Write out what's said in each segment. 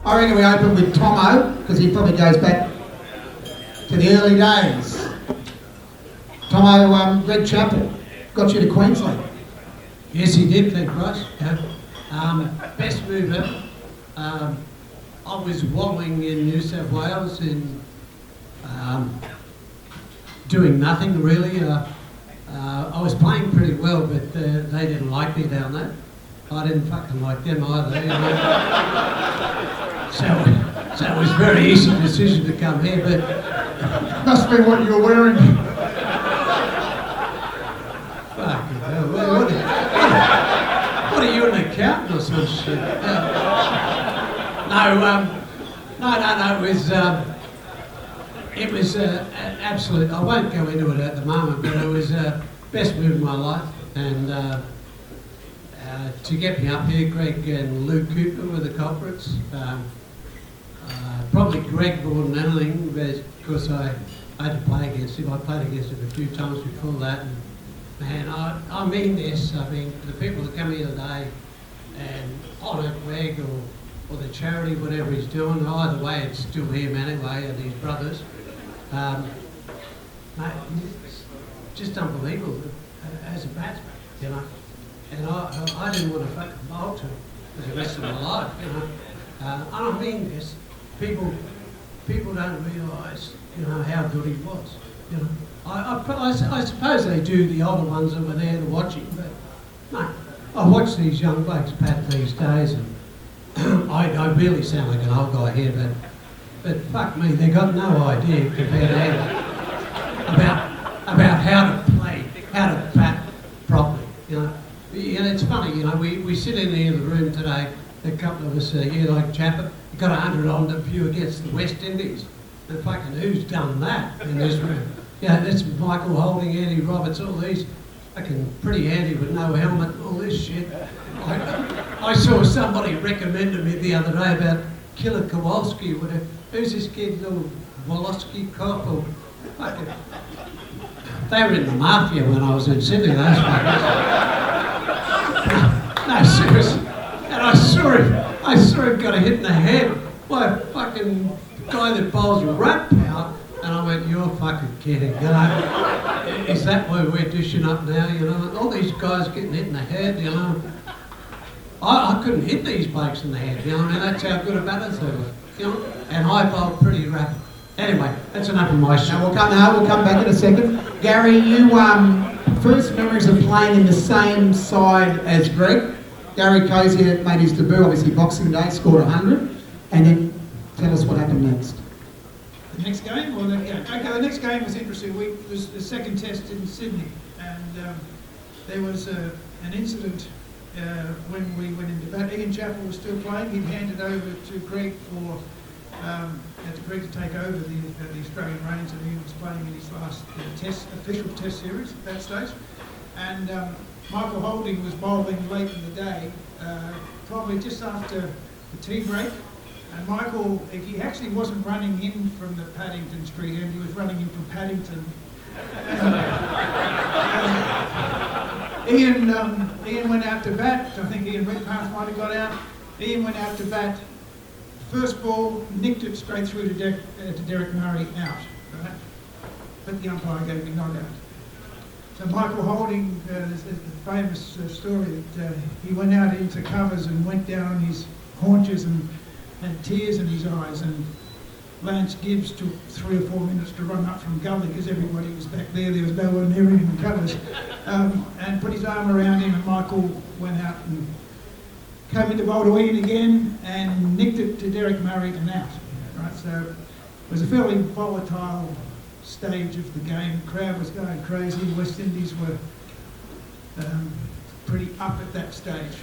I reckon we open with Tomo, because he probably goes back to the early days. Tomo, Red Chappell, got you to Queensland. Yes, he did, thank Christ. Best mover. I was wallowing in New South Wales in doing nothing really. I was playing pretty well, but they didn't like me down there. I didn't fucking like them either, you know. So it was a very easy decision to come here, but Must be what you're wearing. fucking hell, what are you, an accountant or some shit? It was absolute. I won't go into it at the moment, but it was best move of my life, and to get me up here, Greg and Lou Cooper were the culprits. Probably Greg more than anything, because I had to play against him. I played against him a few times before that, and man, I mean this. I mean, the people that come here today and honour Greg or the charity, whatever he's doing, either way, it's still him anyway, and his brothers. Mate, it's just unbelievable as a batsman, you know. And I didn't want to fucking bowl to him for the rest of my life, you know. And I mean this, people don't realise, you know, how good he was, you know. I suppose they do, the older ones that were there to watch him, but no, I watch these young blokes bat these days, and I really sound like an old guy here, but fuck me, they got no idea compared to him about how to play, how to bat properly, you know. And it's funny, you know, we sit in the room today, a couple of us here like Chappell, got 100 on the view against the West Indies. And fucking who's done that in this room? Yeah, that's Michael Holding, Andy Roberts, all these fucking pretty handy with no helmet, all this shit. I saw somebody recommended me the other day about Killer Kowalski, whatever. Who's this kid, little Wolosky cop or fucking... They were in the mafia when I was in Sydney, those fuckers. No, seriously. And I saw him got a hit in the head by a fucking guy that bowls rat power, and I went, you're fucking kidding, you know. Is that why we're dishing up now, you know? All these guys getting hit in the head, you know. I couldn't hit these blokes in the head, you know. I mean, that's how good a batters they were, you know. And I bowled pretty rapid. Anyway, that's enough of my shit. Now we'll come back in a second. Gary, you first memories of playing in the same side as Greg. Gary Cosier made his debut, obviously Boxing Day, scored 100, and then tell us what happened next. The next game? Well, the next game was interesting. It was the second test in Sydney, and there was an incident when we went into bat. Ian Chappell was still playing. He'd handed over to Greg to take over the Australian reins, and he was playing in his last official test series at that stage. And Michael Holding was bowling late in the day, probably just after the tea break. And Michael, he actually wasn't running in from the Paddington Street end, he was running in from Paddington. Ian went out to bat. I think Ian Redpath might have got out. Ian went out to bat. First ball, nicked it straight through to Derek Murray, out. Right? But the umpire gave me not out. So Michael Holding, there's a famous story that he went out into covers and went down on his haunches and had tears in his eyes, and Lance Gibbs took 3 or 4 minutes to run up from gully because everybody was back there was no one near him in the covers, and put his arm around him, and Michael went out and came into bowl to Ian again and nicked it to Derek Murray and out. Right, so it was a fairly volatile stage of the game. The crowd was going crazy. The West Indies were pretty up at that stage.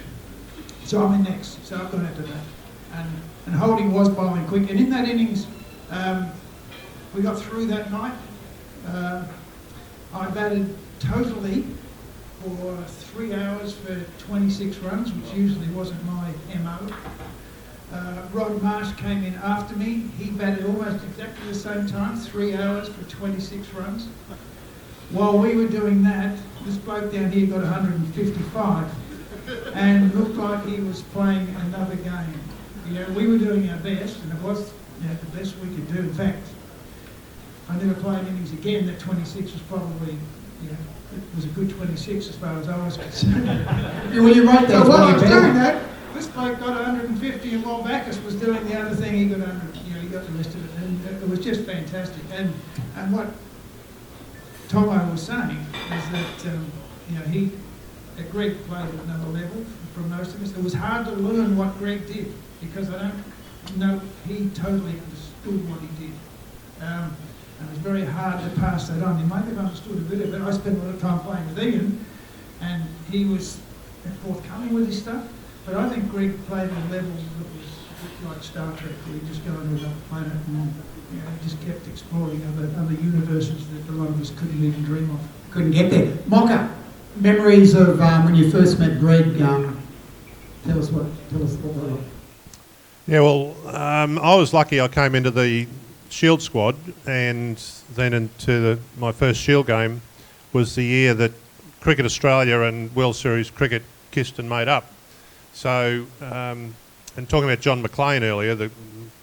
So I'm in next, so I've gone out to that. And Holding was bowling quick, and in that innings, we got through that night. I batted totally for 3 hours for 26 runs, which usually wasn't my MO. Rod Marsh came in after me. He batted almost exactly the same time, 3 hours for 26 runs. While we were doing that, this bloke down here got 155 and looked like he was playing another game. we were doing our best, and it was the best we could do. In fact, I never played innings again. That 26 was probably, it was a good 26 as far as I was concerned. Well, you wrote that. So while I was doing that, this bloke got 150, and while Bacchus was doing the other thing, he got 100. He got the rest of it, and it was just fantastic. And what Tomo was saying is that Greg played at another level from most of us. It was hard to learn what Greg did because I don't know he totally understood what he did. And it was very hard to pass that on. He might have understood a bit of it. I spent a lot of time playing with Ian, and he was forthcoming with his stuff. But I think Greg played at a level that was a bit like Star Trek, where he just go into another planet and just kept exploring other universes that a lot of us couldn't even dream of. Couldn't get there. Mocha, memories of when you first met Greg. Tell us what they were. Yeah, well, I was lucky. I came into the Shield squad, and then into my first Shield game was the year that Cricket Australia and World Series cricket kissed and made up. So, and talking about John McLean earlier, the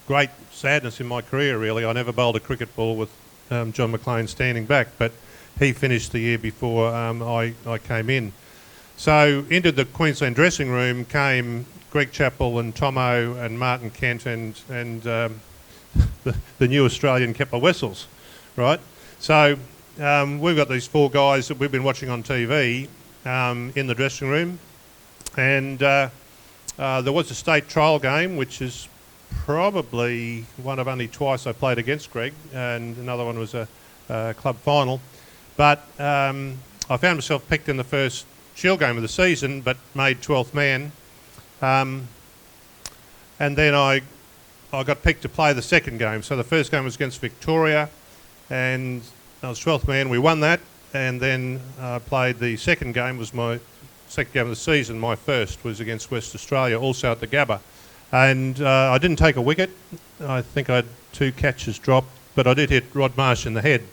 great sadness in my career, really, I never bowled a cricket ball with John McLean standing back, but he finished the year before I came in. So into the Queensland dressing room came Greg Chappell and Tomo and Martin Kent and the new Australian Kepler Wessels, right? So we've got these four guys that we've been watching on TV in the dressing room, and there was a state trial game, which is probably one of only twice I played against Greg, and another one was a club final. But I found myself picked in the first Shield game of the season, but made 12th man. And then I got picked to play the second game. So the first game was against Victoria, and I was 12th man. We won that, and then I played the second game. Was my second game of the season. My first was against West Australia, also at the Gabba. And I didn't take a wicket. I think I had 2 catches dropped, but I did hit Rod Marsh in the head,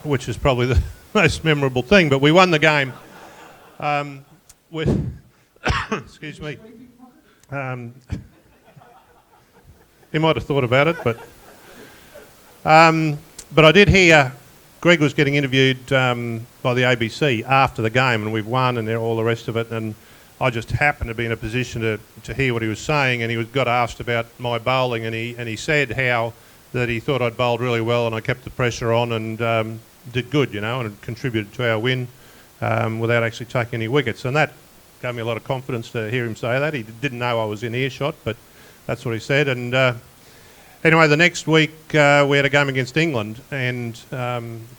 which is probably the most memorable thing. But we won the game with... excuse me. He might have thought about it, but I did hear Greg was getting interviewed by the ABC after the game, and we've won and all the rest of it, and I just happened to be in a position to hear what he was saying, and he got asked about my bowling, and he said how that he thought I'd bowled really well and I kept the pressure on and did good, and it contributed to our win without actually taking any wickets, and that gave me a lot of confidence to hear him say that. He didn't know I was in earshot, but that's what he said. And anyway, the next week we had a game against England and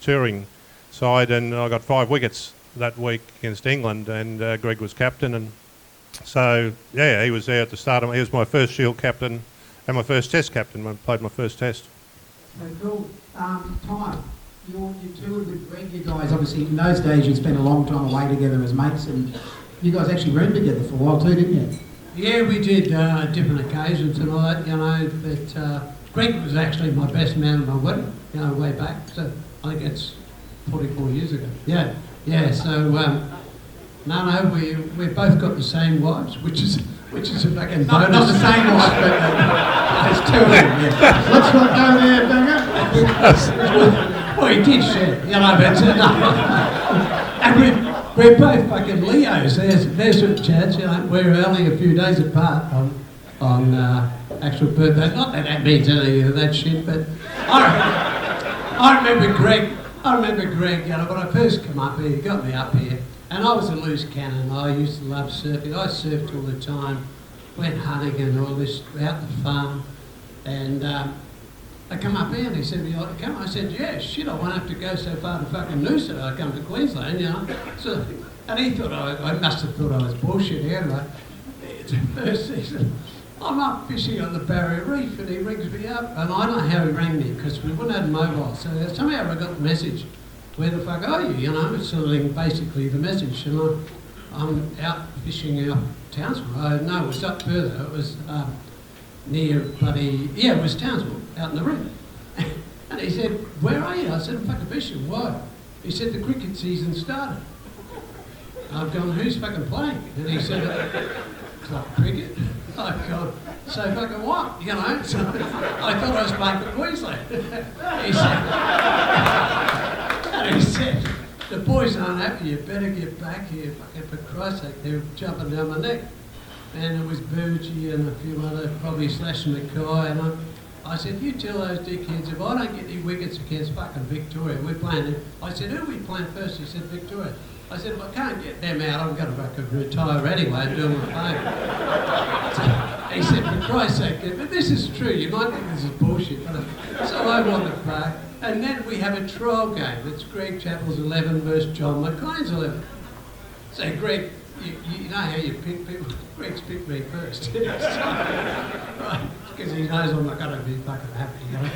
touring side, and I got 5 wickets that week against England, and Greg was captain, and so yeah, he was there at the start. He was my first Shield captain and my first Test captain when I played my first Test. So cool. Tomo, you toured with Greg. You guys obviously in those days you spent a long time away together as mates, and you guys actually roomed together for a while too, didn't you? Yeah, we did different occasions and all that, but Greg was actually my best man at my wedding, way back. So I think it's 44 years ago. Yeah, so we both got the same wives, which is a fucking bonus. Not the same wife, but there's 2 of them, yeah. Let's not go there, Banga. Well, he did share, but and we're both fucking Leos. There's some chance, we're only a few days apart on actual birthday. Not that means any of that shit, but I remember Greg. When I first come up here, he got me up here, and I was a loose cannon. I used to love surfing. I surfed all the time, went hunting and all this, out the farm, and I come up here and he said, come? I said, yeah, shit, I won't have to go so far to fucking Noosa. I come to Queensland, So, and he thought I must have thought I was bullshit anyway. First he said, I'm up fishing on the Barrier Reef, and he rings me up, and I don't know how he rang me because we wouldn't have mobile. So somehow I got the message, where the fuck are you? It's sort of basically the message, and I'm out fishing out Townsville. No, it was up further. It was near it was Townsville, out in the rim. And he said, where are you? I said, I'm fucking fishing. Why? He said, the cricket season started. I've gone, who's fucking playing? And he said, club cricket. I've gone, so fucking what? You know, so I thought I was playing for Queensland. He said, the boys aren't happy, you better get back here, fucking for Christ's sake, they're jumping down my neck. And it was Burgee and a few other, probably Slash and Mackay, and I said, you tell those dickheads, if I don't get any wickets against fucking Victoria, we're playing them. I said, who are we playing first? He said, Victoria. I said, if I can't get them out, I'm going to fucking retire anyway and do them a favour. He said, for Christ's sake, but this is true, you might think this is bullshit, but so I wanted to play. And then we have a trial game. It's Greg Chappell's 11 versus John McLean's 11. So Greg, you know how you pick people? Greg's picked me first. Right, because he knows I'm not going to be fucking happy, you know.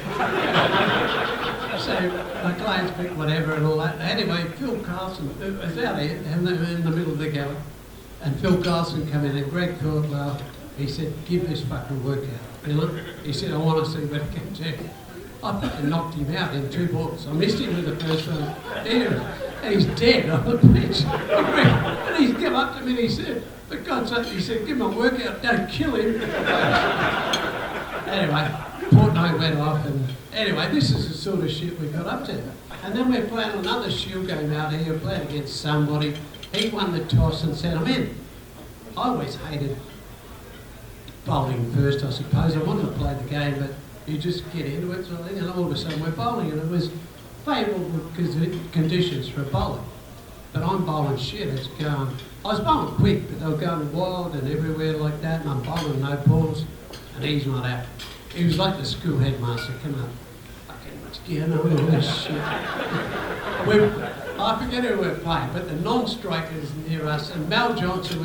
So McLean's picked whatever and all that. Anyway, Phil Carlson was out here in the middle of the galley, and Phil Carlson came in, and Greg thought, well, he said, give this fucking workout, you know. He said, I want to see what it can do. I fucking knocked him out in 2 balls. I missed him with the first one. And he's dead on the pitch. And he's come up to me and he said, for God's sake, he said, give him a workout, don't kill him. Anyway, Portnoy went off, and anyway, this is the sort of shit we got up to. And then we're playing another shield game out here, we're playing against somebody. He won the toss and sent him in. I always hated bowling first, I suppose. I wanted to play the game, but you just get into it sort of thing, and all of a sudden we're bowling, and it was favourable conditions for a bowler. But I'm bowling shit, it's going, I was bowling quick, but they were going wild and everywhere like that, and I'm bowling no balls, and he's not out. He was like the school headmaster, come on, fucking let's get on with this shit. I forget who we're playing, but the non-strikers near us, and Mel Johnson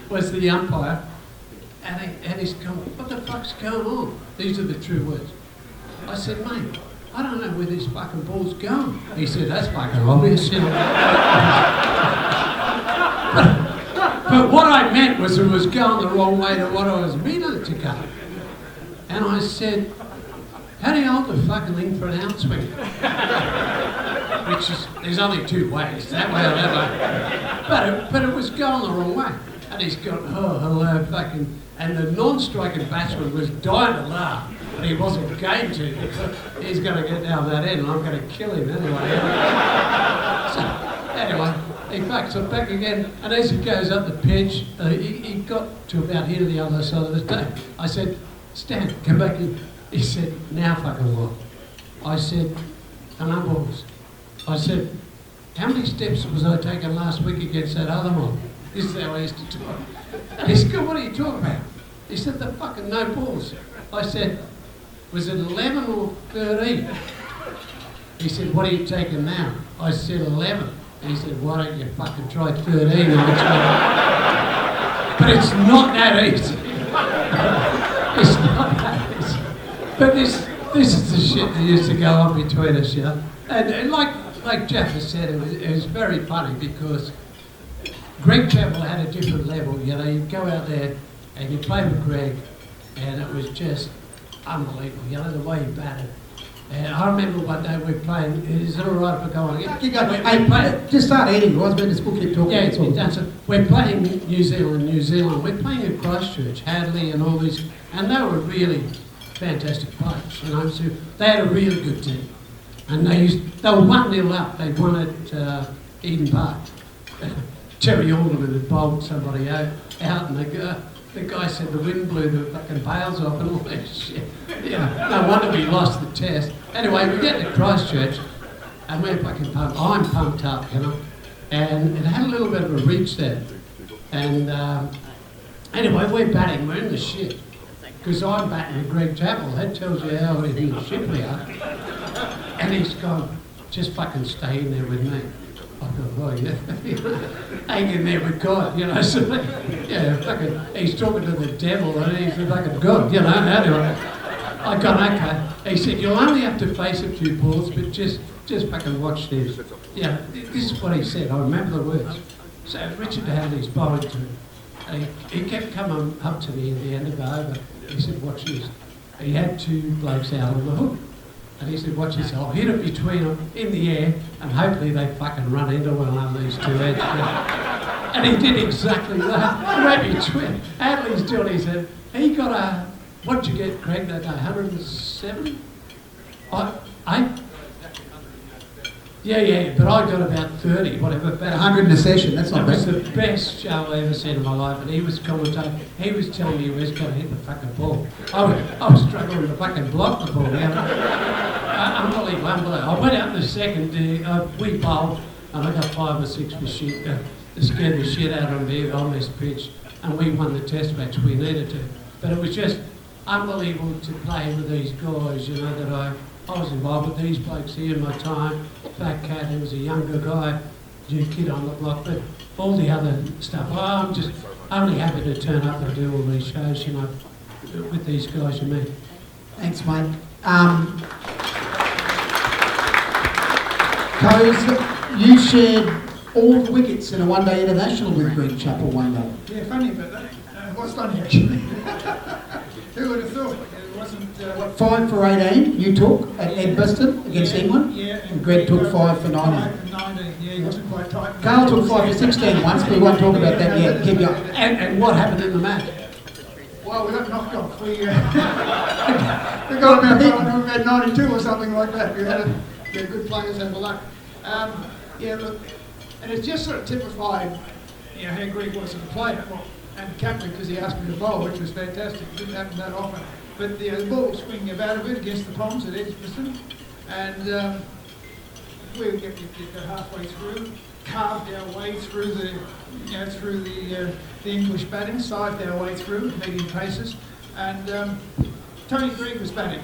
was the umpire, and he's going, what the fuck's going on? These are the true words. I said, mate, I don't know where this fucking ball's going. He said, that's fucking obvious, you know. But what I meant was it was going the wrong way to what I was meaning to go. And I said, how do you hold the fucking thing for an outswing? Which is, there's only 2 ways, that way or that way. But it was going the wrong way. And he's gone, oh, hello, fucking, and the non-striking batsman was dying to laugh, but he wasn't going to, because he's going to get down that end and I'm going to kill him anyway. So, anyway, he fucks it back again, and as he goes up the pitch, he got to about here to the other side of the table. I said, Stan, come back in. He said, now fucking what? I said, no balls. I said, how many steps was I taking last week against that other one? This is how I used to talk. He said, what are you talking about? He said, the fucking no balls. I said, was it 11 or 13? He said, what are you taking now? I said, 11. He said, why don't you fucking try 13? But it's not that easy. It's not that easy. But this is the shit that used to go on between us, you know. And like Jeff has said, it was very funny because Greg Chappell had a different level, you know. You'd go out there and you play with Greg, and it was just unbelievable, you know, the way he batted. And I remember one day we were playing, is it all right if I go on again? You go, hey, just start eating, guys, but just we'll keep talking. Yeah, it's been done. So we're playing New Zealand. We're playing at Christchurch, Hadley and all these, and they were really fantastic players, you know, so they had a really good team. And they were 1-0 up, they won at Eden Park. Terry Alderman had bowled somebody out and the guy said the wind blew the fucking bails off and all that shit. Yeah, no wonder we lost the test. Anyway, we get to Christchurch and we're fucking pumped. I'm pumped up, you know. And it had a little bit of a reach there. And anyway, we're batting, we're in the shit. Because I'm batting with Greg Chappell. That tells you how in the shit we are. And he's gone, just fucking stay in there with me. I thought, oh yeah, hang in there with God, you know, so yeah, fucking, he's talking to the devil and he's fucking God, you know, anyway. I got, okay. He said, you'll only have to face a few balls, but just fucking watch this. Yeah, this is what he said, I remember the words. So Richard Hadley's bowling to him. He kept coming up to me at the end of the over. He said, watch this. He had 2 blokes out on the hook. And he said, watch this, I'll hit it between them in the air and hopefully they fucking run into one of these 2 heads. And he did exactly that. Maybe Adley's doing his head. He got a, what'd you get, Craig, that day? 107? Yeah, but I got about 30, whatever. About 100 in a session, that's not It was bad. the best show I ever seen in my life, and he was commentating. He was telling me he was going to hit the fucking ball. I was struggling to fucking block the ball. Unbelievable. I went out in the second, we bowled, and I got 5 or 6 for shit. It scared the shit out of me on this pitch, and we won the test match. We needed to. But it was just unbelievable to play with these guys, you know, that I was involved with these blokes here in my time. Fat Cat, who was a younger guy, new kid on the block, but all the other stuff. I'm just only happy to turn up and do all these shows, you know, with these guys and me. Thanks, mate. Coz, you shared all the wickets in a one-day international with Greg Chappell one day. Yeah, funny about that. It was funny, actually. Who would have thought? It wasn't... 5 for 18 you took at Edgbaston against England? Yeah. And Greg took 5 for 19. 5 for 19, yeah, he wasn't quite tight. Carl took 5 for 16 once, but we won't talk about that yet. Keep going. And what happened in the match? Well, we got knocked off. We got about 92 or something like that. We had good players had the luck. Yeah, look, and it's just sort of typified, you know, how Greg was as a player. Well, and captain, because he asked me to bowl, which was fantastic. It didn't happen that often. But the ball was swinging about a bit against the Poms at Edgbaston, and we would get halfway through, carved our way through the, you know, through the English batting, sived our way through, medium paces, and Tony Gregg was batting.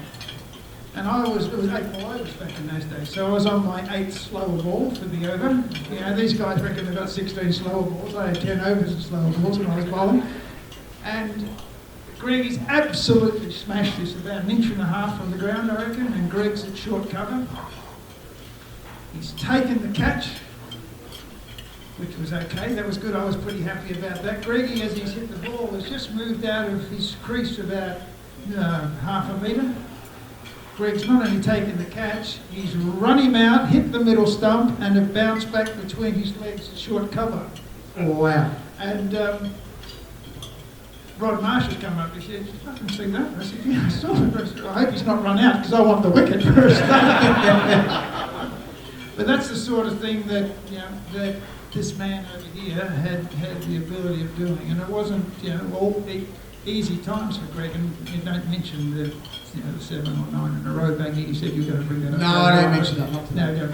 And it was 8 ball overs back in those days, so I was on my 8th slower ball for the over. You know, these guys reckon they've got 16 slower balls. I had 10 overs of slower balls when I was bowling. And Greg's absolutely smashed this about 1.5 inches from the ground, I reckon, and Greg's at short cover. He's taken the catch, which was okay. That was good. I was pretty happy about that. Greggy, as he's hit the ball, has just moved out of his crease about half a metre. Greg's not only taken the catch, he's run him out, hit the middle stump, and it bounced back between his legs at short cover. Oh, wow. And Rod Marsh has come up, he said, "Did you fucking see that?" I said, "Yeah, I saw it. I hope he's not run out, because I want the wicket first." But that's the sort of thing that, you know, that this man over here had the ability of doing. And it wasn't, you know, all easy times for Greg, and you don't mention the 7 or 9 in a row banging. You said you were going to bring that up. No, I don't mention that. Not No, don't.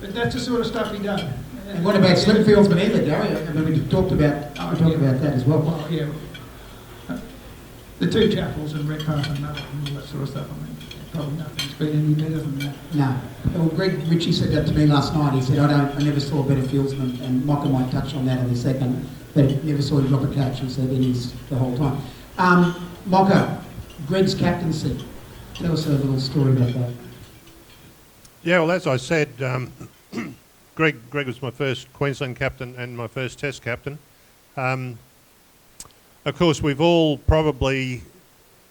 But that's the sort of stuff he done. And what about slip fieldsmen either, Gary? I mean, we talked about that as well. Well, yeah. The 2 Chappells and Rackemann and all that sort of stuff. I mean, probably nothing's been any better than that. No. Well, Ritchie said that to me last night. He said, I never saw a better fieldsman, and Mocker might touch on that in a second, but never saw him drop a catch, he said, in his the whole time. Mocker, Greg's captaincy. Tell us a little story about that. Yeah, well, as I said, Greg was my first Queensland captain and my first Test captain. Of course, we've all probably,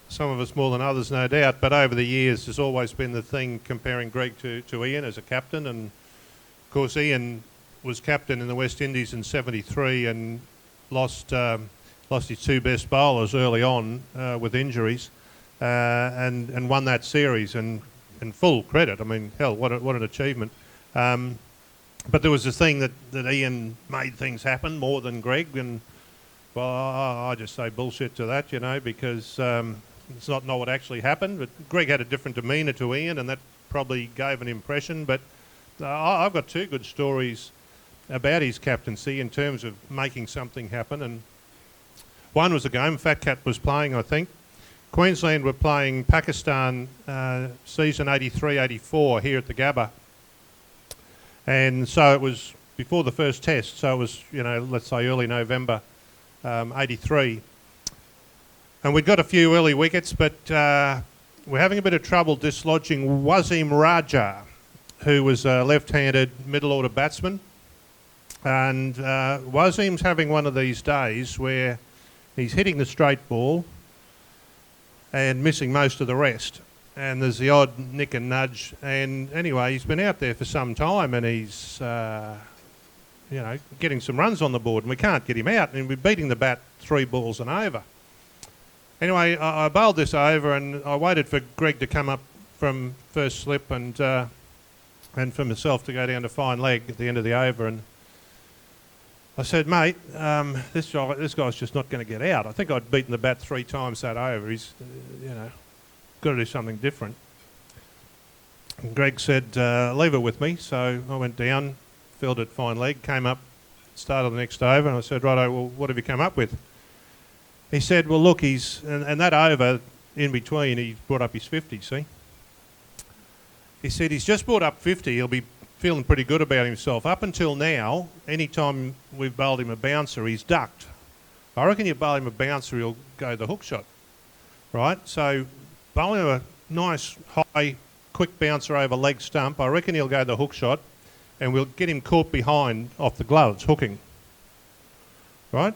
some of us more than others, no doubt, but over the years there's always been the thing comparing Greg to Ian as a captain, and of course Ian was captain in the West Indies in '73 and lost his 2 best bowlers early on with injuries, and won that series, and full credit. I mean, hell, what an achievement. But there was this thing that Ian made things happen more than Greg, and well, I just say bullshit to that, you know, because it's not what actually happened. But Greg had a different demeanour to Ian, and that probably gave an impression. But I've got 2 good stories about his captaincy in terms of making something happen. And one was a game Fat Cat was playing, I think. Queensland were playing Pakistan season 83-84 here at the Gabba. And so it was before the first test, so it was, you know, let's say early November 83. And we'd got a few early wickets, but we're having a bit of trouble dislodging Wasim Raja, who was a left-handed middle-order batsman. And Wasim's having one of these days where he's hitting the straight ball and missing most of the rest. And there's the odd nick and nudge. And anyway, he's been out there for some time, and he's getting some runs on the board, and we can't get him out, and we're beating the bat 3 balls and over. Anyway, I bowled this over, and I waited for Greg to come up from first slip, and for myself to go down to fine leg at the end of the over, and I said, mate, this guy's just not going to get out. I think I'd beaten the bat 3 times that over. He's, got to do something different. And Greg said, leave it with me. So I went down, filled it fine leg, came up, started the next over, and I said, righto, well, what have you come up with? He said, well, look, and that over in between, he brought up his 50, see? He said he's just brought up 50, he'll be feeling pretty good about himself. Up until now, any time we've bowled him a bouncer, he's ducked. I reckon you bowl him a bouncer, he'll go the hook shot, right? So bowl him a nice, high, quick bouncer over leg stump, I reckon he'll go the hook shot, and we'll get him caught behind off the gloves, hooking, right?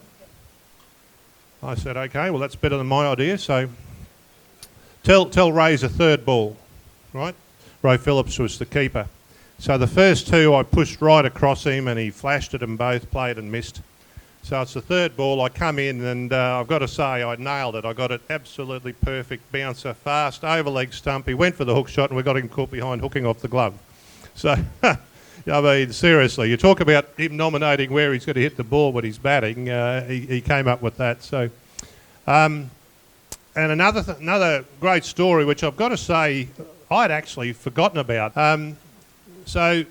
I said, okay, well, that's better than my idea, so tell Ray's a 3rd ball, right? Ray Phillips was the keeper. So the first 2 I pushed right across him, and he flashed at them both, played and missed. So it's the 3rd ball. I come in, and I've got to say I nailed it. I got it absolutely perfect, bouncer, fast, over leg stump. He went for the hook shot, and we got him caught behind hooking off the glove. So, I mean, seriously, you talk about him nominating where he's going to hit the ball when he's batting. He came up with that. So, and another great story, which I've got to say I'd actually forgotten about. So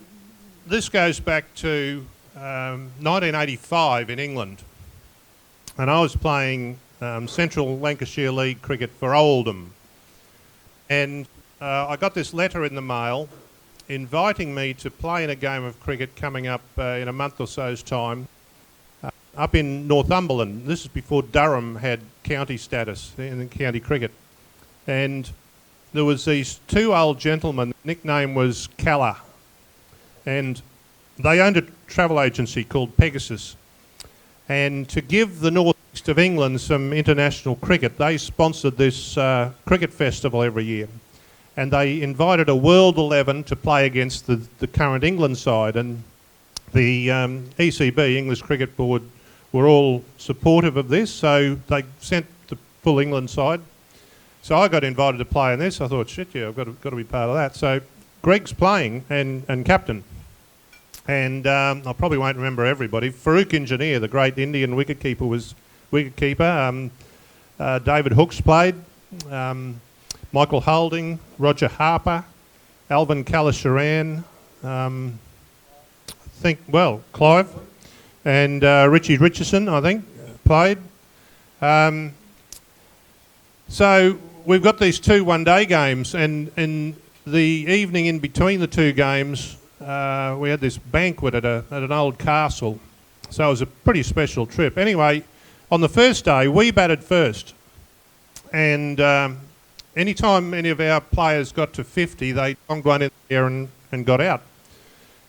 this goes back to 1985 in England, and I was playing Central Lancashire League cricket for Oldham, and I got this letter in the mail inviting me to play in a game of cricket coming up in a month or so's time up in Northumberland. This is before Durham had county status in county cricket, and there was these 2 old gentlemen. The nickname was Calla, and they owned a travel agency called Pegasus. And to give the northeast of England some international cricket, they sponsored this cricket festival every year. And they invited a World 11 to play against the current England side. And the ECB, English Cricket Board, were all supportive of this, so they sent the full England side. So I got invited to play in this. I thought, shit, yeah, I've got to be part of that. So Greg's playing and captain. And I probably won't remember everybody. Farooq Engineer, the great Indian wicketkeeper, was wicketkeeper. David Hooks played. Michael Holding, Roger Harper, Alvin Kalasharan, Clive, and Ritchie Richardson, I think, played. So we've got these 2 one-day games, and in the evening in between the 2 games, we had this banquet at an old castle. So it was a pretty special trip. Anyway, on the first day, we batted first. And any time any of our players got to 50, they donged one in there and got out.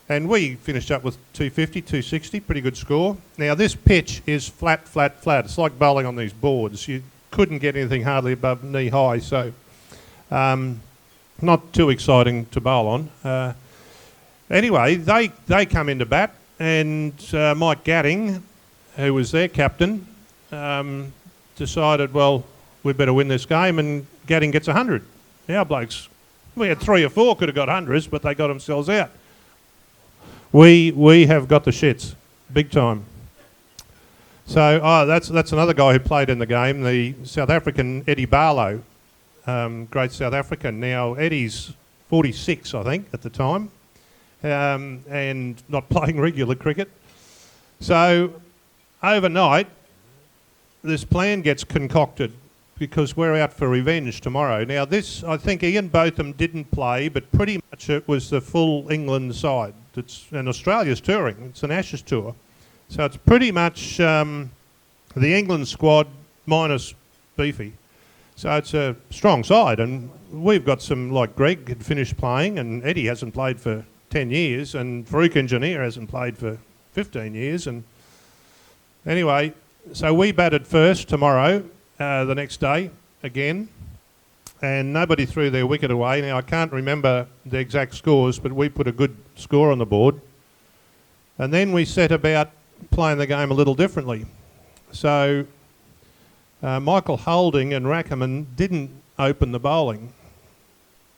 And we finished up with 250, 260, pretty good score. Now, this pitch is flat, flat, flat. It's like bowling on these boards. You couldn't get anything hardly above knee high, so not too exciting to bowl on. Anyway, they come into bat, and Mike Gatting, who was their captain, decided, well, we better win this game, and Gatting gets 100. Our blokes, we had 3 or 4 could have got hundreds, but they got themselves out. We have got the shits, big time. So that's another guy who played in the game, the South African Eddie Barlow, great South African. Now Eddie's 46, I think, at the time, and not playing regular cricket. So overnight, this plan gets concocted because we're out for revenge tomorrow. Now this, I think Ian Botham didn't play, but pretty much it was the full England side. And Australia's touring. It's an Ashes tour. So it's pretty much the England squad minus Beefy. So it's a strong side. And we've got some, like Greg had finished playing, and Eddie hasn't played for 10 years, and Farooq Engineer hasn't played for 15 years. And anyway, so we batted first tomorrow, the next day, again. And nobody threw their wicket away. Now, I can't remember the exact scores, but we put a good score on the board. And then we set about playing the game a little differently. So Michael Holding and Rackemann didn't open the bowling.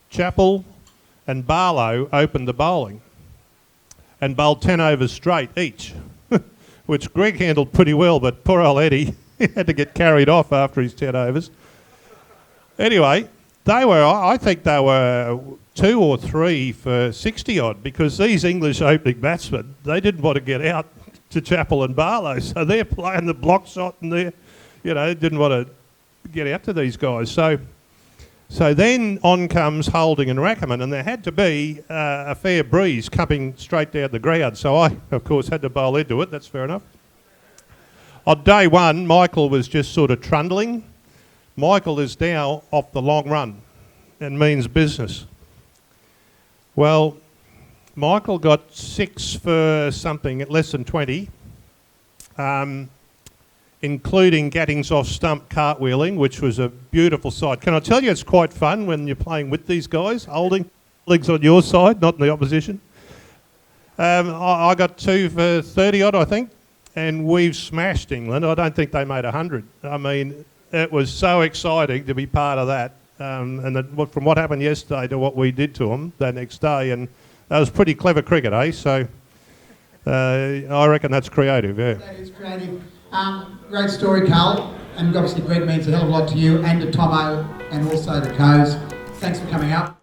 Chappell and Barlow opened the bowling and bowled 10 overs straight each, which Greg handled pretty well, but poor old Eddie had to get carried off after his 10 overs. Anyway, I think they were 2 or 3 for 60 odd, because these English opening batsmen, they didn't want to get out to Chappell and Barlow, so they're playing the block shot and they didn't want to get out to these guys. So then on comes Holding and Rackemann, and there had to be a fair breeze coming straight down the ground. So I, of course, had to bowl into it. That's fair enough. On day one, Michael was just sort of trundling. Michael is now off the long run and means business. Well, Michael got 6 for something at less than 20, including Gattings off stump cartwheeling, which was a beautiful sight. Can I tell you, it's quite fun when you're playing with these guys, holding legs on your side, not in the opposition. I got 2 for 30 odd, I think, and we've smashed England. I don't think they made 100. I mean, it was so exciting to be part of that. From what happened yesterday to what we did to them the next day, and that was pretty clever cricket, eh? So I reckon that's creative, yeah. That is creative. Great story, Carl, and obviously Greg means a hell of a lot to you and to Tomo and also to Cos. Thanks for coming up.